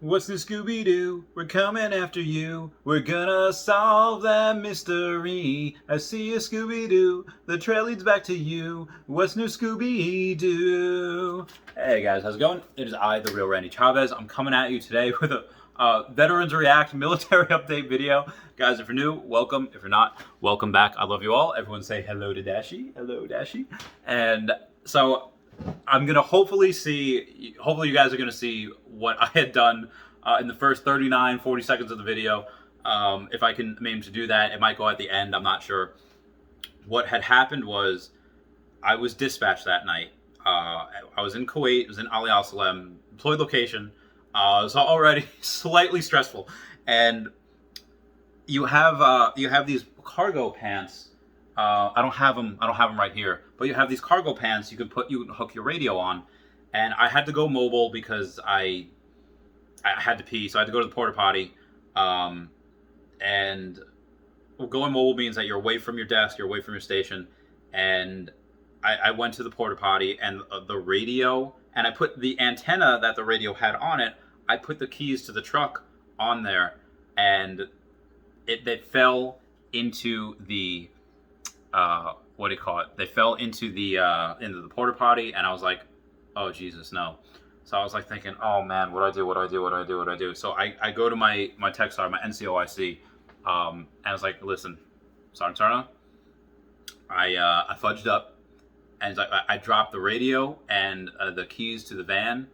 What's new, Scooby-Doo? We're coming after you. We're gonna solve that mystery. I see a Scooby-Doo. The trail leads back to you. What's new, Scooby-Doo? Hey guys, how's it going? It is I, the real Randy Chavez. I'm coming at you today with a Veterans React military update video. Guys, if you're new, welcome. If you're not, welcome back. I love you all. Everyone say hello to Dashi. Hello, Dashi. And so I'm gonna hopefully you guys are gonna see what I had done in the first 40 seconds of the video. If I can manage to do that, it might go at the end, I'm not sure. What had happened was I was dispatched that night. I was in Kuwait, it was in Ali Al Salem, employed location. It was already slightly stressful. And you have these cargo pants. I don't have them right here, but you have these cargo pants you can hook your radio on. And I had to go mobile because I had to pee, so I had to go to the porta potty. And going mobile means that you're away from your desk, you're away from your station. And I went to the porta potty, and the radio, and I put the antenna that the radio had on it, I put the keys to the truck on there, and they fell into the what do you call it? They fell into the porta potty, and I was like, oh Jesus, no. So I was like thinking, oh man, what do I do? So I go to my tech sergeant, my NCOIC, and I was like, listen, Sergeant Turner, I fudged up, and I dropped the radio and the keys to the van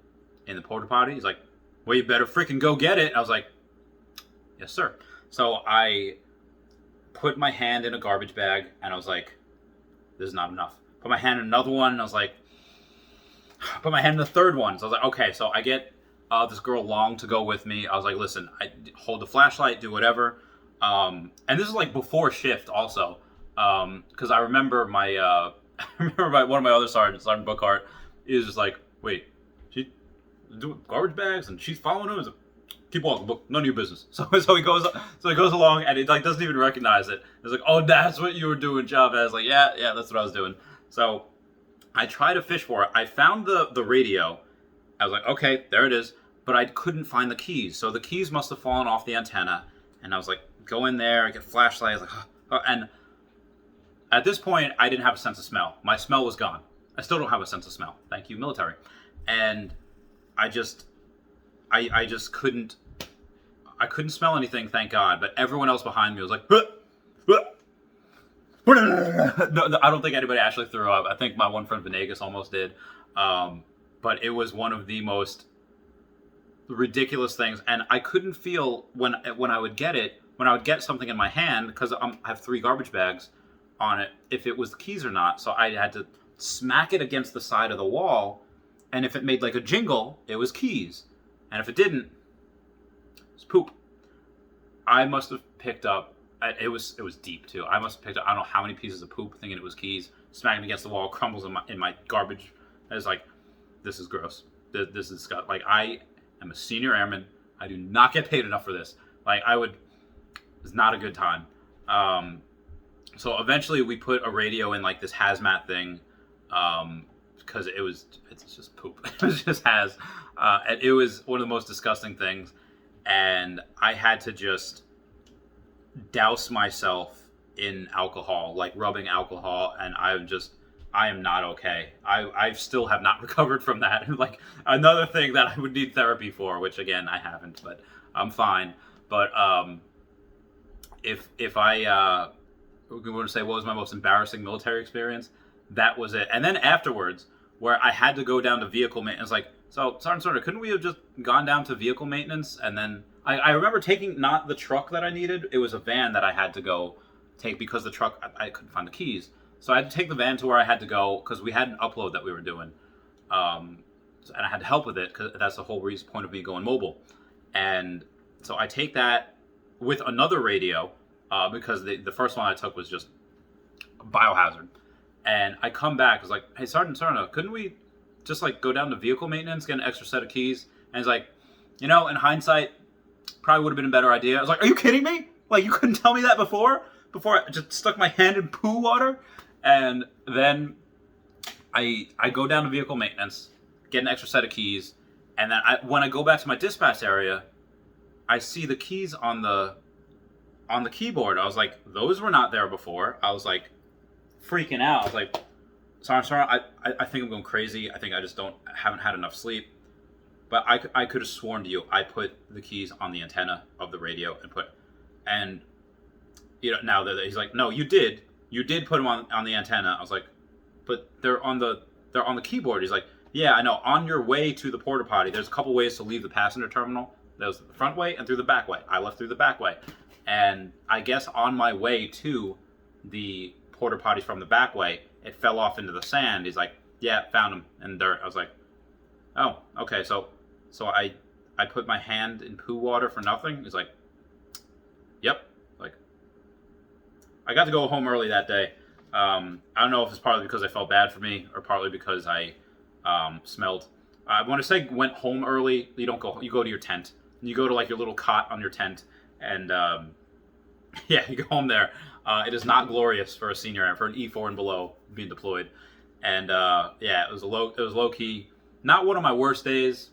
in the porta potty. He's like, well, you better freaking go get it. I was like, yes, sir. So I put my hand in a garbage bag, and I was like, this is not enough. Put my hand in another one, and I was like, put my hand in the third one. So I was like, okay. So I get this girl Long to go with me. I was like, listen, I hold the flashlight, do whatever. And this is like before shift also. Because I remember one of my other sergeants, Sergeant Bookhart, is just like, wait, she's doing garbage bags and she's following him? Keep walking, book, none of your business. So he goes along, and he like doesn't even recognize it. It's like, oh, that's what you were doing, Chavez. Like, yeah, that's what I was doing. So I tried to fish for it. I found the radio. I was like, okay, there it is. But I couldn't find the keys. So the keys must have fallen off the antenna. And I was like, go in there, I get a flashlight. I was like, oh. And at this point, I didn't have a sense of smell. My smell was gone. I still don't have a sense of smell. Thank you, military. And I just couldn't smell anything, thank God. But everyone else behind me was like, huh, huh. No, I don't think anybody actually threw up. I think my one friend Venegas almost did. But it was one of the most ridiculous things. And I couldn't feel when I would get something in my hand, because I have 3 garbage bags on it, if it was the keys or not. So I had to smack it against the side of the wall. And if it made like a jingle, it was keys. And if it didn't, it was poop. I must have picked up, it was deep too. I must have picked up, I don't know how many pieces of poop, thinking it was keys, smacking against the wall, crumbles in my garbage. I was like, this is gross. This is disgusting. Like, I am a senior airman. I do not get paid enough for this. Like, it's not a good time. So eventually we put a radio in like this hazmat thing, because it's just poop. It was just and it was one of the most disgusting things. And I had to just douse myself in alcohol, like rubbing alcohol. And I am not okay. I still have not recovered from that. Like, another thing that I would need therapy for, which again, I haven't, but I'm fine. But, if I, we're going to say what was my most embarrassing military experience, that was it. And then afterwards, where I had to go down to vehicle maintenance, like, so Sergeant Sorter, couldn't we have just gone down to vehicle maintenance? And then I remember taking not the truck that I needed, it was a van that I had to go take, because the truck, I couldn't find the keys. So I had to take the van to where I had to go, because we had an upload that we were doing. And I had to help with it, because that's the whole point of me going mobile. And so I take that with another radio, because the first one I took was just a biohazard. And I come back, I was like, hey, Sergeant Serna, couldn't we just like go down to vehicle maintenance, get an extra set of keys? And he's like, in hindsight, probably would have been a better idea. I was like, are you kidding me? Like, you couldn't tell me that before I just stuck my hand in poo water? And then I go down to vehicle maintenance, get an extra set of keys, And then when I go back to my dispatch area, I see the keys on the keyboard. I was like, those were not there before. I was like freaking out. I was like, sorry, I think I'm going crazy. I think I just haven't had enough sleep. But I could have sworn to you, I put the keys on the antenna of the radio and now he's like, no, you did put them on the antenna. I was like, but they're on the keyboard. He's like, yeah, I know. On your way to the porta potty, there's a couple ways to leave the passenger terminal. There's the front way and through the back way. I left through the back way, and I guess on my way to the porta potty from the back way, it fell off into the sand. He's like, yeah, found them in dirt. I was like, oh, okay, so I put my hand in poo water for nothing. He's like, yep. Like, I got to go home early that day. I don't know if it's partly because I felt bad for me or partly because I smelled. When I say went home early, you don't go. You go to your tent. You go to like your little cot on your tent, and yeah, you go home there. It is not glorious for a senior, for an E4 and below being deployed, and yeah, it was low key. Not one of my worst days,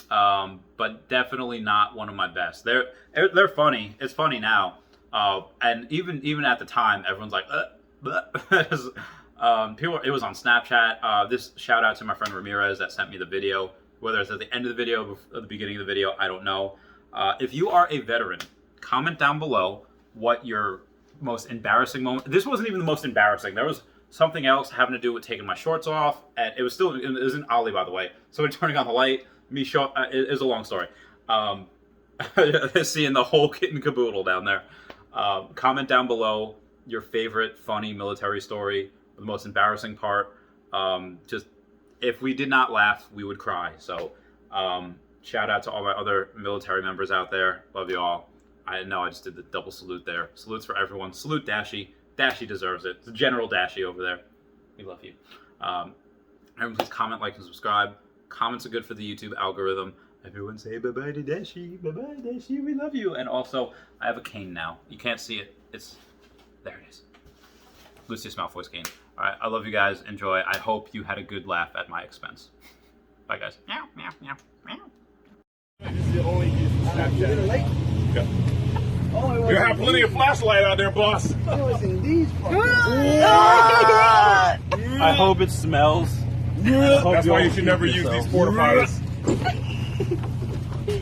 but definitely not one of my best. They're funny. It's funny now, and even at the time, everyone's like, people. It was on Snapchat. This shout out to my friend Ramirez that sent me the video. Whether it's at the end of the video or the beginning of the video, I don't know. If you are a veteran, comment down below what your most embarrassing moment. This wasn't even the most embarrassing. There was something else having to do with taking my shorts off. And it was in Ollie, by the way. So turning on the light, it was a long story. Seeing the whole kit and caboodle down there. Comment down below your favorite funny military story, the most embarrassing part. Just if we did not laugh, we would cry. So shout out to all my other military members out there. Love you all. I know I just did the double salute there. Salutes for everyone. Salute Dashy. Dashy deserves it. It's General Dashy over there. We love you. Everyone please comment, like, and subscribe. Comments are good for the YouTube algorithm. Everyone say bye-bye to Dashy. Bye-bye, Dashy. We love you. And also, I have a cane now. You can't see it. There it is. Lucius Malfoy's cane. All right, I love you guys. Enjoy. I hope you had a good laugh at my expense. Bye, guys. Meow, meow, meow, meow. This is the only use of Snapchat. Yeah. You have plenty of flashlight out there, boss. I hope it smells. That's why you should never use these porta potties.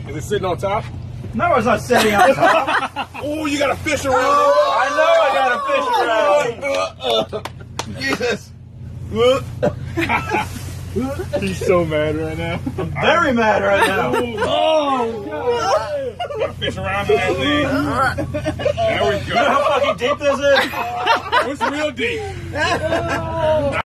Is it sitting on top? No, it's not sitting on top. Oh, you got a fish around. I know I got a fish around. Jesus. He's so mad right now. I'm very mad right now. Oh, God. Got a fish around in that thing. There we go. You know how fucking deep this is? It's real deep.